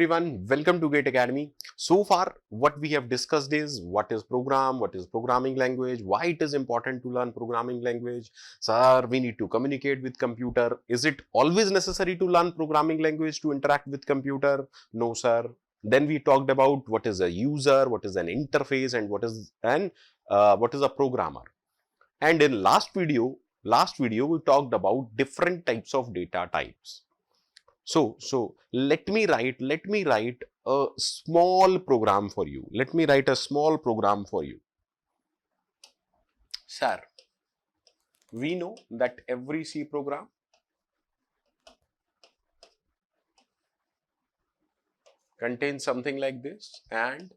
everyone, welcome to Gate Academy. So far, what we have discussed is what is program, what is programming language, why it is important to learn programming language. Sir, we need to communicate with computer. Is it always necessary to learn programming language to interact with computer? No, sir. Then we talked about what is a user, what is an interface, and what is a programmer. And in last video we talked about different types of data types. So let me write a small program for you. Let me write a small program for you. Sir, we know that every C program contains something like this, and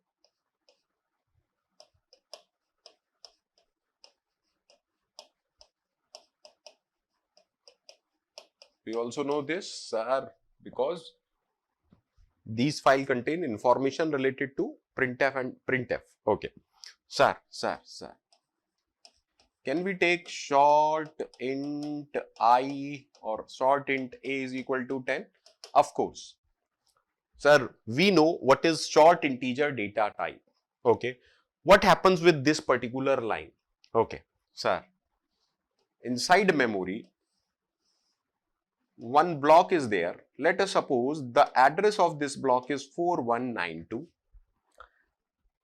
we also know this, sir, because these files contain information related to printf and printf. Okay, sir. Can we take short int I or short int a is equal to 10? Of course. Sir, we know what is short integer data type. Okay. What happens with this particular line? Okay, sir. Inside memory, one block is there. Let us suppose the address of this block is 4192.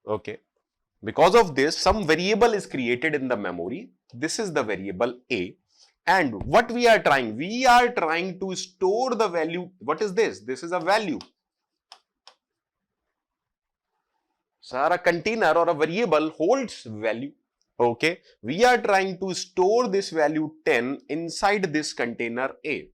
Okay. Because of this, some variable is created in the memory. This is the variable A. And what we are trying? We are trying to store the value. What is this? This is a value. Sir, a container or a variable holds value. Okay. We are trying to store this value 10 inside this container A.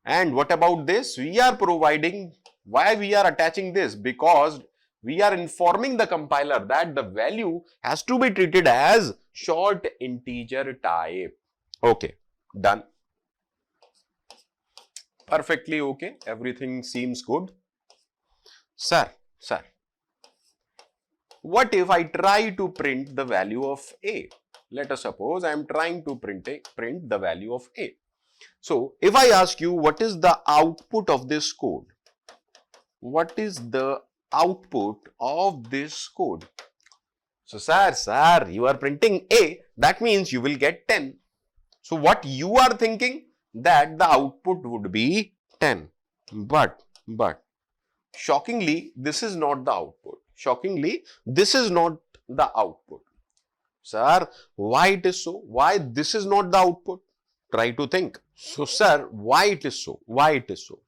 And what about this? We are providing, why we are attaching this? Because we are informing the compiler that the value has to be treated as short integer type. Okay, done. Perfectly okay. Everything seems good. Sir, what if I try to print the value of A? Let us suppose I am trying to print the value of A. So, if I ask you what is the output of this code? What is the output of this code? So, sir, you are printing A, that means you will get 10. So, what you are thinking? That the output would be 10. But, shockingly, this is not the output. Shockingly, this is not the output. Sir, why it is so? Why this is not the output? Try to think. So, sir, why it is so? Why it is so?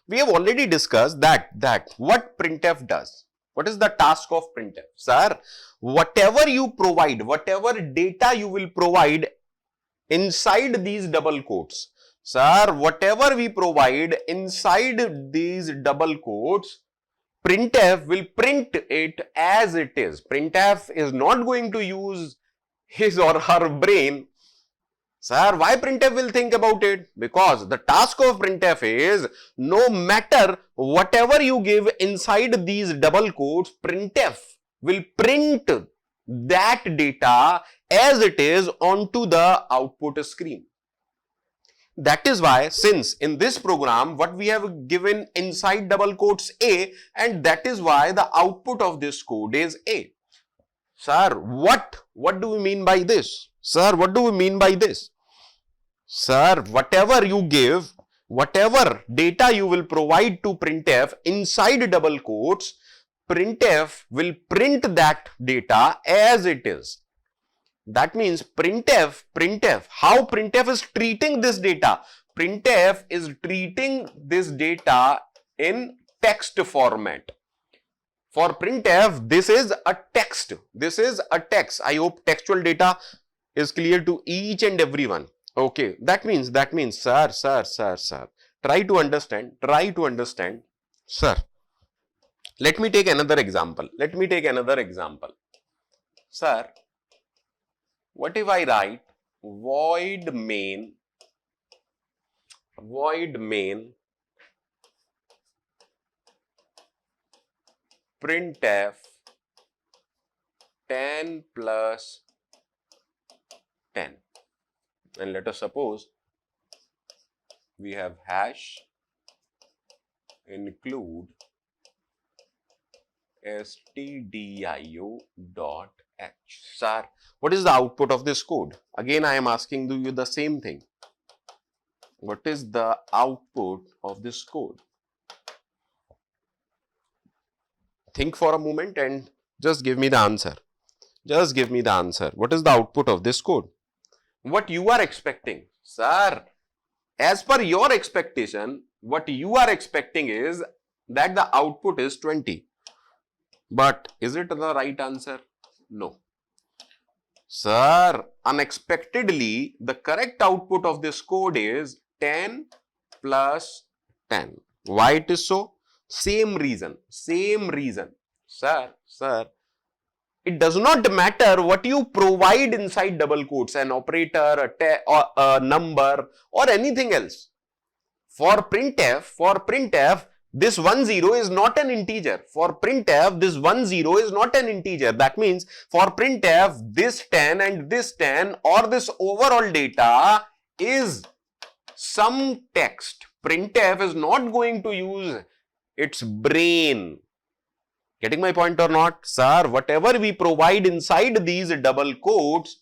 We have already discussed that what printf does. What is the task of printf? Sir, whatever you provide, whatever data you will provide inside these double quotes. Sir, whatever we provide inside these double quotes, printf will print it as it is. Printf is not going to use his or her brain. Sir, why printf will think about it? Because the task of printf is, no matter whatever you give inside these double quotes, printf will print that data as it is onto the output screen. That is why, since in this program what we have given inside double quotes A, and that is why the output of this code is A. Sir, what do we mean by this? Sir, what do we mean by this? Sir, whatever you give, whatever data you will provide to printf inside double quotes, printf will print that data as it is. That means printf, how printf is treating this data? Printf is treating this data in text format. For printf, this is a text. This is a text. I hope textual data is clear to each and everyone. Okay, that means, sir, try to understand, sir. Let me take another example. Sir, what if I write void main printf 10 plus 10, and let us suppose we have hash include stdio.h. Sir, what is the output of this code? Again, I am asking you the same thing. What is the output of this code? Think for a moment and just give me the answer. Just give me the answer. What is the output of this code? What you are expecting? Sir, as per your expectation, what you are expecting is that the output is 20. But is it the right answer? No. Sir, unexpectedly, the correct output of this code is 10 plus 10. Why it is so? Same reason. Sir, it does not matter what you provide inside double quotes, an operator, a number or anything else. For printf, this 10 is not an integer. For printf, this 10 is not an integer. That means for printf, this 10 and this 10 or this overall data is some text. Printf is not going to use its brain. Getting my point or not? Sir, whatever we provide inside these double quotes,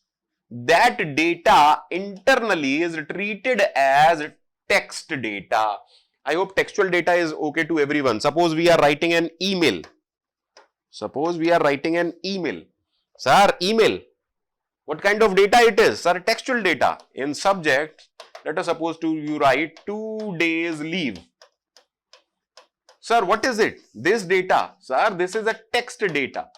that data internally is treated as text data. I hope textual data is okay to everyone. Suppose we are writing an email. Sir, email. What kind of data it is? Sir, textual data. In subject, let us suppose you write 2 days leave. Sir, what is it? This data. Sir, this is a text data.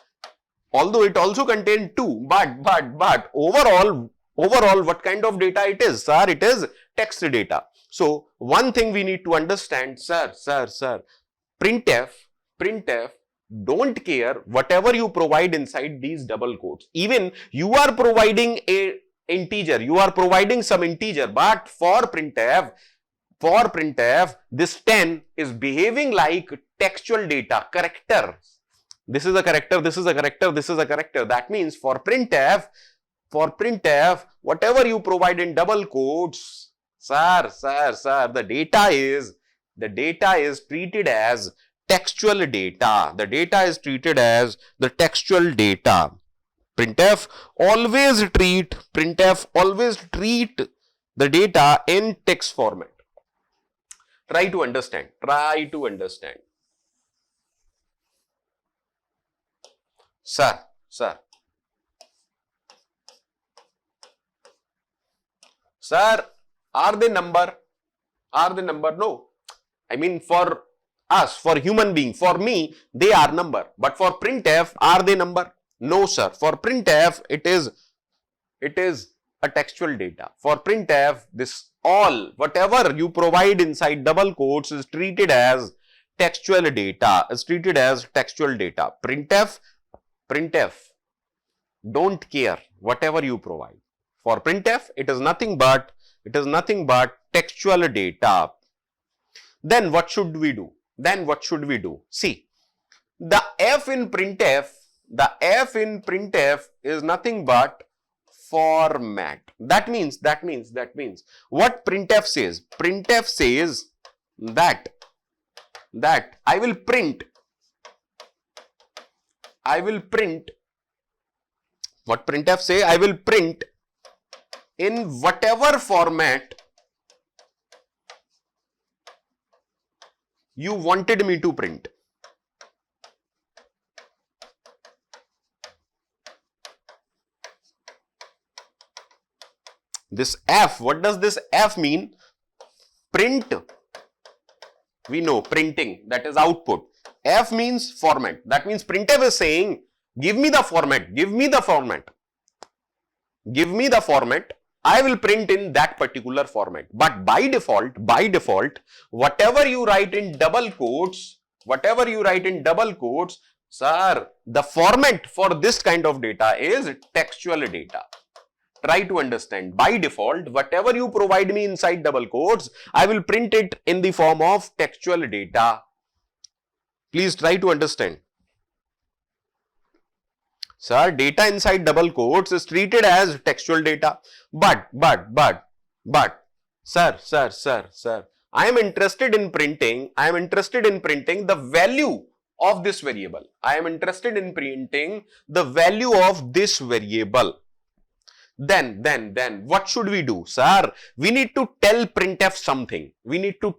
Although it also contains 2, but overall, what kind of data it is? Sir, it is text data. So, one thing we need to understand, sir, printf, don't care whatever you provide inside these double quotes. Even you are providing a integer, you are providing some integer, but for printf, this 10 is behaving like textual data, character. This is a character, this is a character, this is a character. That means for printf, whatever you provide in double quotes, sir, the data is treated as textual data. The data is treated as the textual data. Printf always treat the data in text format. Try to understand. Sir, are they number? No. I mean for us, for human being, for me, they are number. But for printf, are they number? No, sir. For printf, it is a textual data. For printf, whatever you provide inside double quotes is treated as textual data. Printf don't care whatever you provide. For printf, it is nothing but textual data. Then what should we do? See, the f in printf is nothing but format. That means what printf says? Printf says that I will print. What printf say? I will print in whatever format you wanted me to print. This F, what does this F mean? Print. We know printing, that is output. F means format. That means printf is saying, give me the format. I will print in that particular format. But by default, whatever you write in double quotes, sir, the format for this kind of data is textual data. Try to understand. By default, whatever you provide me inside double quotes, I will print it in the form of textual data. Please try to understand. Sir, data inside double quotes is treated as textual data. But, sir, I am interested in printing the value of this variable. I am interested in printing the value of this variable. Then what should we do? Sir, we need to tell printf something. We need to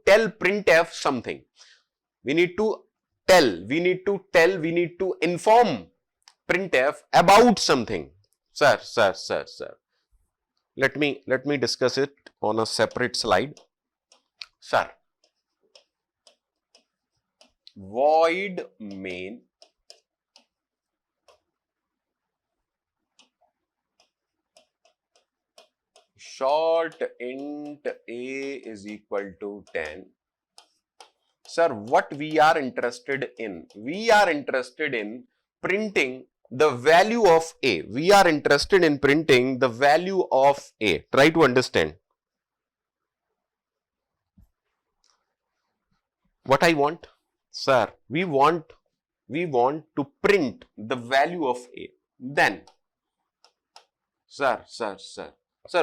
inform printf about something. Sir. Let me discuss it on a separate slide. Sir, void main short int a is equal to 10. Sir, what we are interested in? We are interested in printing the value of a. We are interested in printing the value of a. Try to understand. What I want? Sir, we want to print the value of a. Then, sir,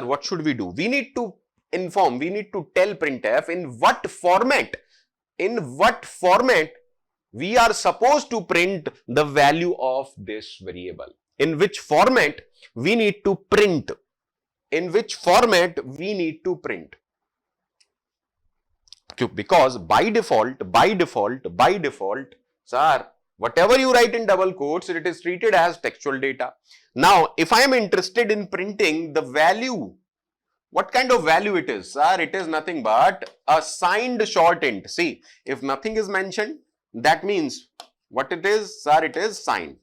what should we do? We need to tell printf in what format we are supposed to print the value of this variable. In which format we need to print. Because by default, sir, whatever you write in double quotes, it is treated as textual data. Now, if I am interested in printing the value, what kind of value it is? Sir, it is nothing but a signed short int. See, if nothing is mentioned, that means what it is? Sir, it is signed.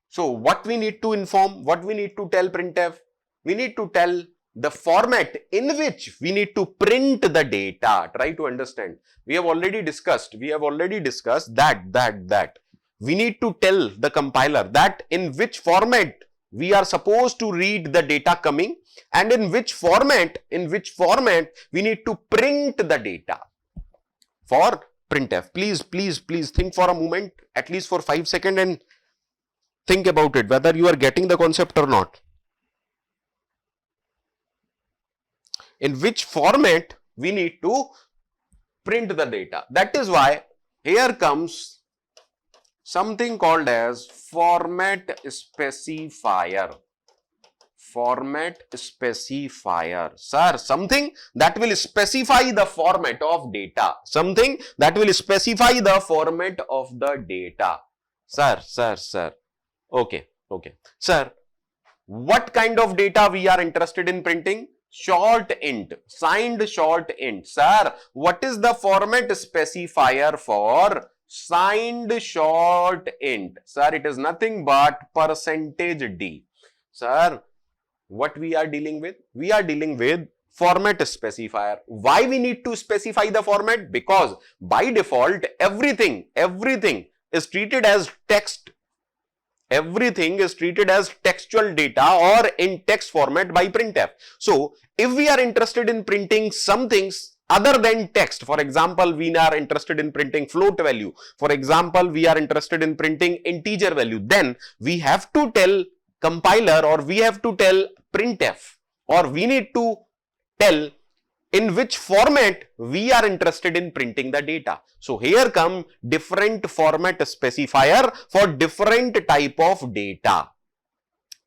So, what we need to inform, what we need to tell printf? We need to tell the format in which we need to print the data. Try to understand. We have already discussed that we need to tell the compiler that in which format we are supposed to read the data coming, and in which format we need to print the data for printf. Please think for a moment, at least for 5 seconds, and think about it, whether you are getting the concept or not. In which format we need to print the data. That is why here comes something called as format specifier. Sir, something that will specify the format of data. Sir. Okay. Sir, what kind of data we are interested in printing? Short int, signed short int. Sir, what is the format specifier for signed short int? Sir, it is nothing but %d. Sir, what we are dealing with? We are dealing with format specifier. Why we need to specify the format? Because by default, everything is treated as text. Everything is treated as textual data or in text format by printf. So, if we are interested in printing some things other than text, for example, we are interested in printing float value, for example, we are interested in printing integer value, then we have to tell compiler, or we have to tell printf, or we need to tell in which format we are interested in printing the data. So, here come different format specifier for different type of data.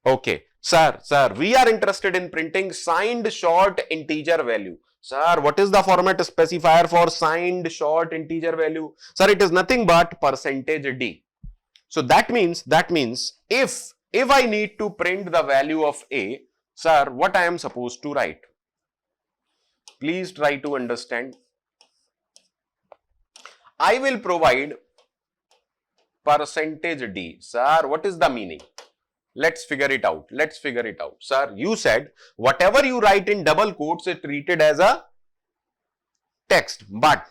Okay, sir, we are interested in printing signed short integer value. Sir, what is the format specifier for signed short integer value? Sir, it is nothing but %d. So, that means if I need to print the value of a, sir, what I am supposed to write? Please try to understand. I will provide %d. Sir, what is the meaning? Let's figure it out. Sir, you said whatever you write in double quotes is treated as a text. But,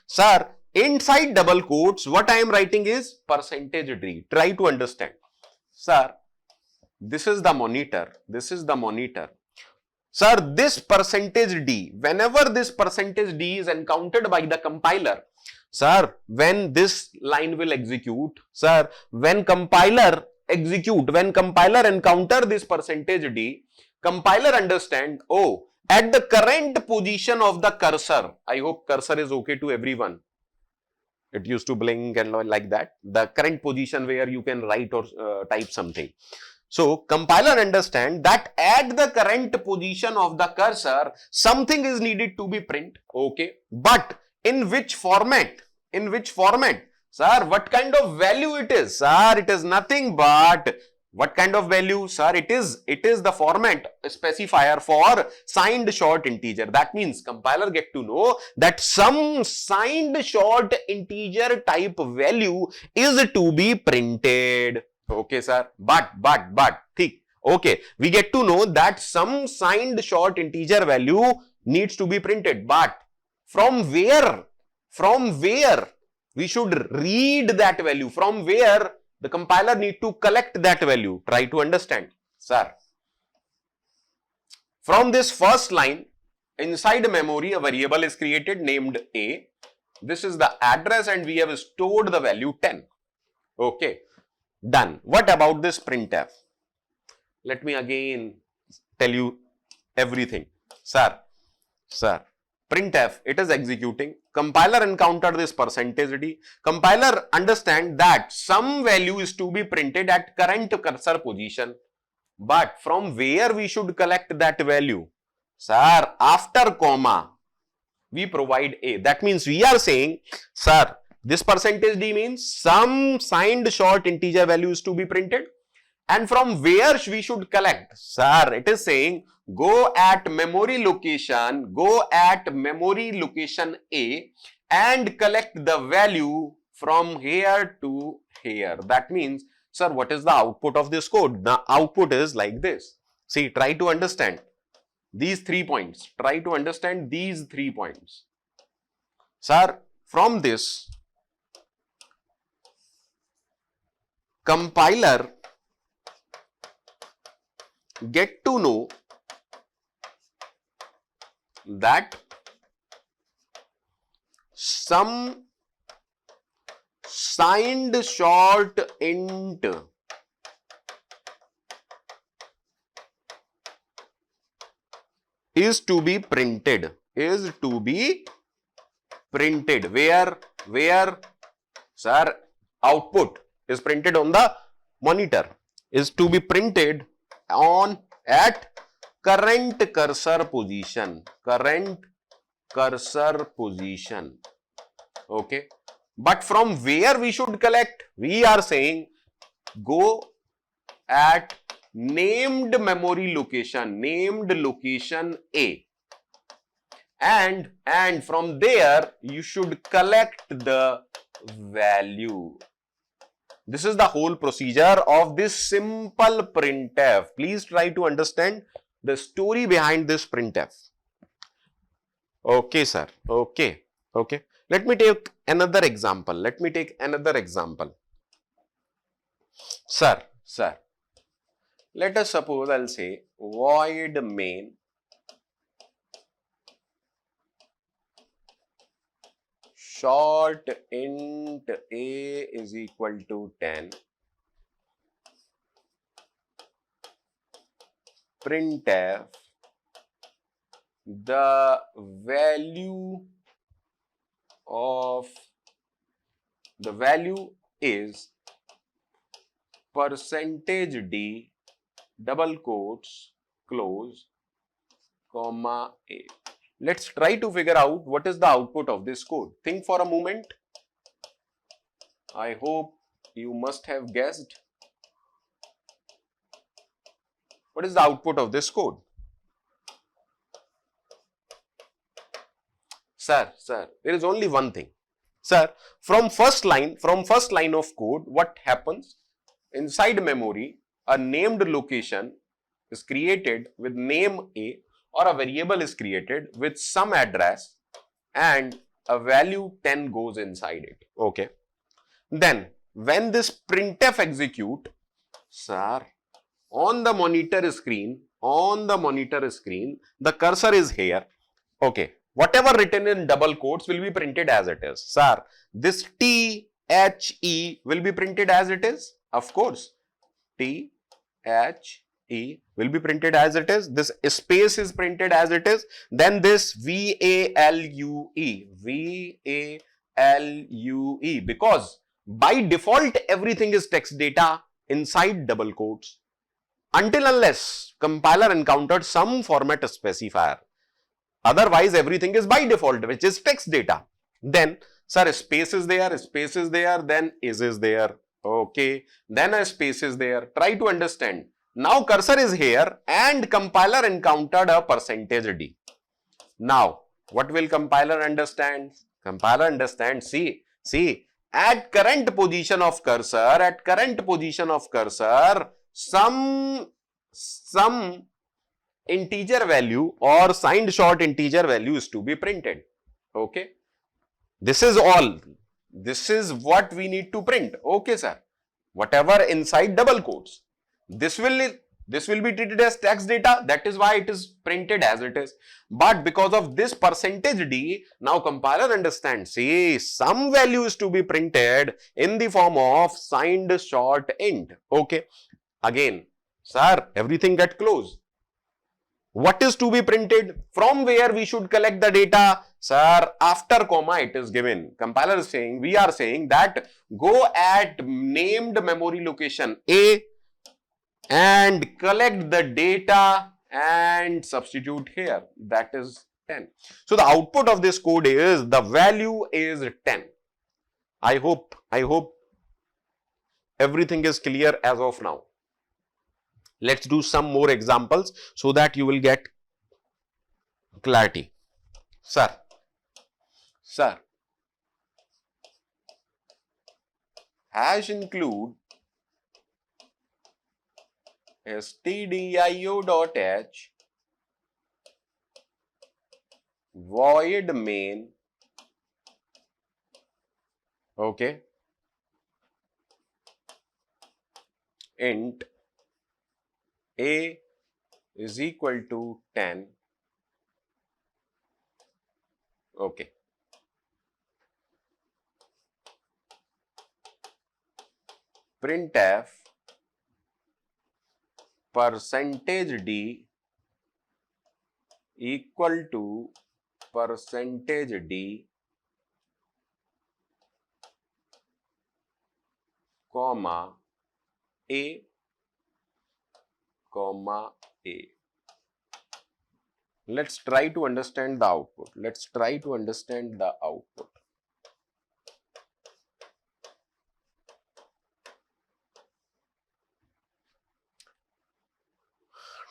sir, inside double quotes, what I am writing is %d. Try to understand. Sir, this is the monitor. Sir, this %d, whenever this %d is encountered by the compiler, sir, when this line will execute, sir, when compiler encounter this %d, compiler understand, oh, at the current position of the cursor. I hope cursor is okay to everyone. It used to blink and like that. The current position where you can write or type something. So compiler understand that at the current position of the cursor, something is needed to be print. Okay. But in which format? In which format? Sir, what kind of value it is? Sir, it is nothing but what kind of value? Sir, it is the format specifier for signed short integer. That means compiler get to know that some signed short integer type value is to be printed. Okay, sir. But, thick. Okay, we get to know that some signed short integer value needs to be printed. But from where? From where? We should read that value. From where? The compiler need to collect that value. Try to understand. Sir, from this first line, inside memory, a variable is created named A. This is the address and we have stored the value 10. Okay, done. What about this printf? Let me again tell you everything. Sir, printf, it is executing. Compiler encounter this %d. Compiler understand that some value is to be printed at current cursor position. But from where we should collect that value? Sir, after comma, we provide A. That means we are saying, sir, this %d means some signed short integer value is to be printed. And from where we should collect? Sir, it is saying go at memory location A and collect the value from here to here. That means, sir, what is the output of this code? The output is like this. See, try to understand these 3 points. Try to understand these 3 points. Sir, from this, compiler get to know that some signed short int is to be printed. Where? Sir, output is printed on the monitor, is to be printed on at current cursor position. Okay. But from where we should collect? We are saying go at named memory location, A. And from there you should collect the value. This is the whole procedure of this simple printf. Please try to understand the story behind this printf. Okay, sir. Okay. Let me take another example. Sir. Let us suppose I'll say void main short int A is equal to 10. Printf, the value is %d double quotes close comma A. Let's try to figure out what is the output of this code. Think for a moment. I hope you must have guessed. What is the output of this code? Sir, there is only one thing. Sir, from first line of code, what happens? Inside memory, a named location is created with name A, or a variable is created with some address and a value 10 goes inside it. Okay. Then when this printf execute, sir, on the monitor screen, the cursor is here. Okay. Whatever written in double quotes will be printed as it is. Sir, this THE will be printed as it is. Of course, THE E will be printed as it is. This space is printed as it is. Then this VALUE, VALUE, because by default everything is text data inside double quotes until unless compiler encountered some format specifier. Otherwise everything is by default, which is text data. Then sir, space is there, then is there. Okay, then a space is there. Try to understand. Now cursor is here and compiler encountered a %d. Now what will compiler understand? Compiler understand, see, at current position of cursor, some integer value or signed short integer value is to be printed. Okay, this is all. This is what we need to print. Okay, sir. Whatever inside double quotes, this will be treated as text data. That is why it is printed as it is. But because of this %d, now compiler understands. See, some value is to be printed in the form of signed short int. Okay. Again, sir, everything get closed. What is to be printed? From where we should collect the data? Sir, after comma it is given. Compiler is saying, we are saying that go at named memory location A and collect the data and substitute here. That is 10. So the output of this code is, the value is 10. I hope everything is clear as of now. Let's do some more examples so that you will get clarity. Sir, hash include stdio.h void main, okay, int a is equal to 10. Okay. Printf %d equal to %d comma a comma a. Let's try to understand the output.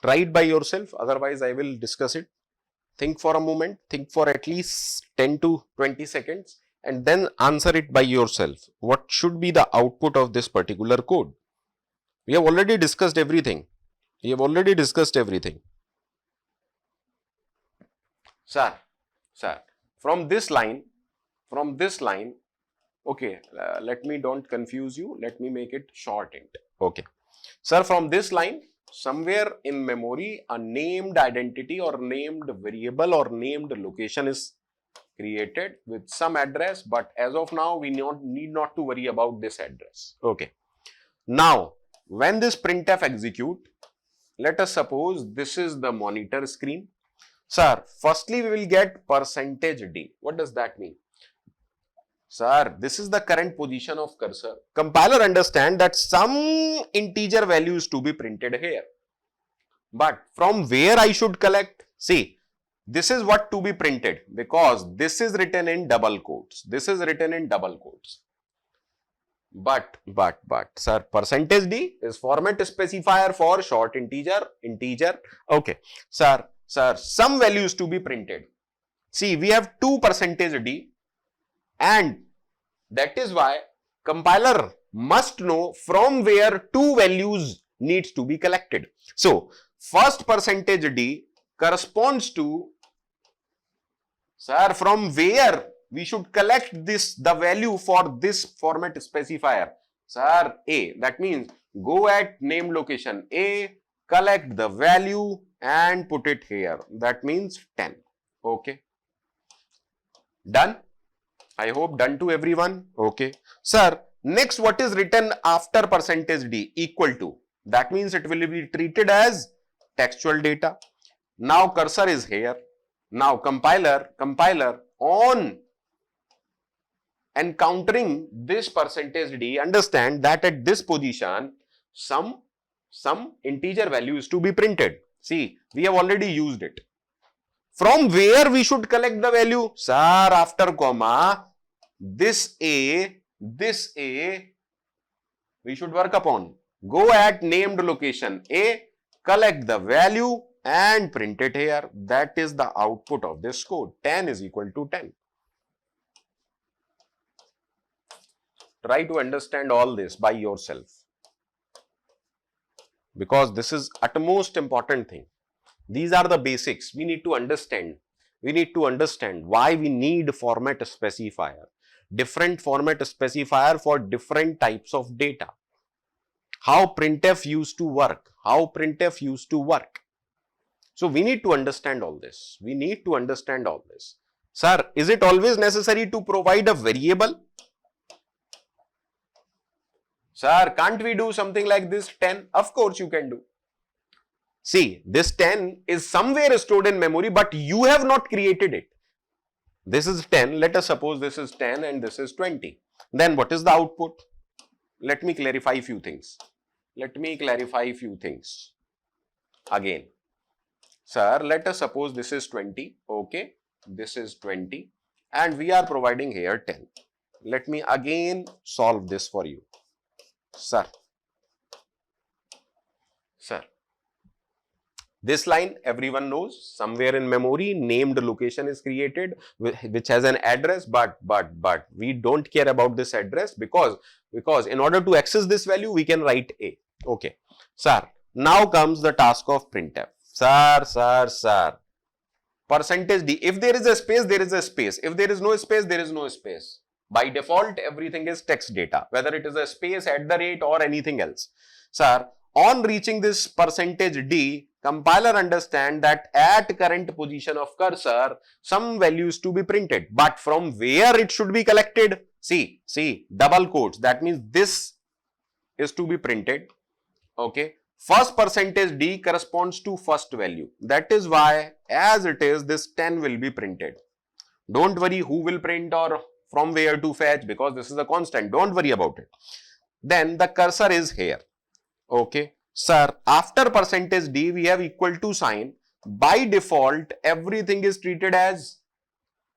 Try it by yourself, otherwise I will discuss it. Think for a moment, think for at least 10 to 20 seconds and then answer it by yourself. What should be the output of this particular code? We have already discussed everything. Sir, from this line, okay, let me don't confuse you. Let me make it short int. Okay. Sir, from this line, somewhere in memory, a named identity or named variable or named location is created with some address, but as of now, we need not to worry about this address. Okay. Now, when this printf execute, let us suppose this is the monitor screen. Sir, firstly we will get %d. What does that mean? Sir, this is the current position of cursor. Compiler understand that some integer value is to be printed here. But from where I should collect? See, this is what to be printed because this is written in double quotes. But, sir, %d is format specifier for short integer. Okay, sir, some values to be printed. See, we have 2 %d and that is why compiler must know from where 2 values needs to be collected. So, first %d corresponds to, sir, from where we should collect the value for this format specifier. Sir, A. That means go at name location A, collect the value and put it here. That means 10. Okay. Done? I hope done to everyone. Okay. Sir, next what is written after %d equal to? That means it will be treated as textual data. Now cursor is here. Now compiler on encountering this %d, understand that at this position some integer value is to be printed. See, we have already used it. From where we should collect the value? Sir, after comma, this A we should work upon. Go at named location A, collect the value and print it here. That is the output of this code. 10 is equal to 10. Try to understand all this by yourself, because this is utmost important thing. These are the basics we need to understand. We need to understand why we need format specifier. Different format specifier for different types of data. How printf used to work. So we need to understand all this. Sir, is it always necessary to provide a variable? Sir, can't we do something like this 10? Of course you can do. See, this 10 is somewhere stored in memory, but you have not created it. This is 10. Let us suppose this is 10 and this is 20. Then what is the output? Let me clarify a few things. Again. Sir, let us suppose this is 20. Okay. This is 20. And we are providing here 10. Let me again solve this for you. Sir. This line everyone knows, somewhere in memory named location is created which has an address, but we don't care about this address because in order to access this value we can write A. Okay. Sir, now comes the task of printf. Sir. %d. If there is a space, there is a space. If there is no space, there is no space. By default, everything is text data, whether it is a space, @ or anything else. Sir, on reaching this %d, compiler understand that at current position of cursor, some values to be printed. But from where it should be collected? See, double quotes. That means this is to be printed. Okay. First %d corresponds to first value. That is why, as it is, this 10 will be printed. Don't worry who will print or from where to fetch, because this is a constant. Don't worry about it. Then the cursor is here. Okay. Sir, after %d we have equal to sign. By default, everything is treated as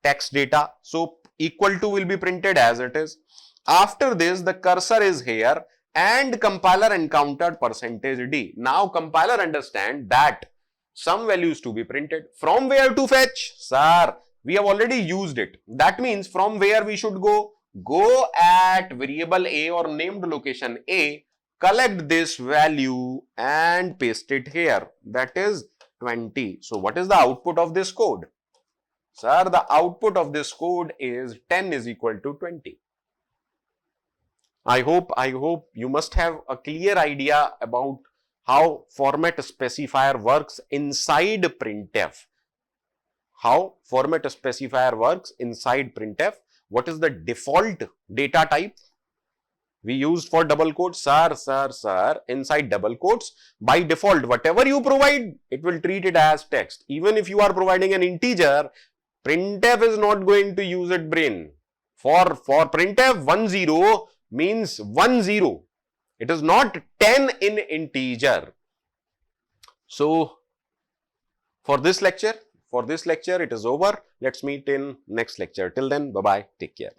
text data. So, equal to will be printed as it is. After this, the cursor is here and compiler encountered %d. Now, compiler understand that some values to be printed. From where to fetch? Sir, we have already used it. That means from where we should go? Go at variable A or named location A, collect this value and paste it here. That is 20. So what is the output of this code? Sir, the output of this code is 10 is equal to 20. I hope you must have a clear idea about how format specifier works inside printf. How format specifier works inside printf. What is the default data type we used for double quotes? Sir, inside double quotes, by default, whatever you provide, it will treat it as text. Even if you are providing an integer, printf is not going to use its brain. For printf, 10 means 10. It is not 10 in integer. So, for this lecture, it is over. Let's meet in next lecture. Till then, bye-bye. Take care.